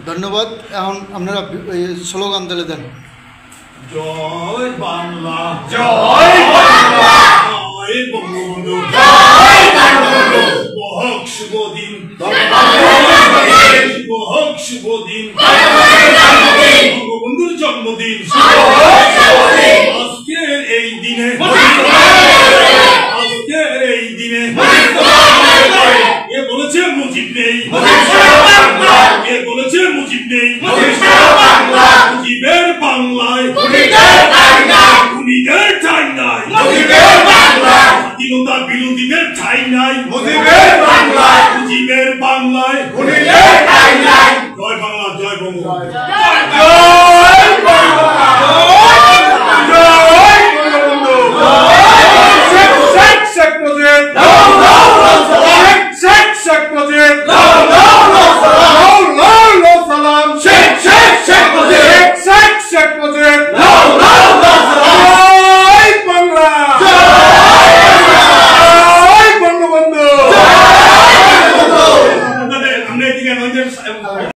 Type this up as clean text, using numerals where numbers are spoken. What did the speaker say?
ধন্যবাদ। এখন আপনারা স্লোগান দিলে দেন। জয় বাংলা, জয় বাংলা, জয় বঙ্গবন্ধু, জয় বঙ্গবন্ধু, বহক শুভ দিন, বহক শুভ দিন, বঙ্গবন্ধুর জন্মদিন। আজকের এই দিনে, আজকের এই দিনে এ বলেছে মুজিব নেই, এ বলেছে মুজিব নেই, মুজিবের বাংলায় খুনিদের ঠাই নাই, স্বাধীনতা বিরোধীদের ঠাই নাই, মুজিবের বাংলায় খুনিদের ঠাই নাই। জয় বাংলা, জয় বঙ্গবন্ধু।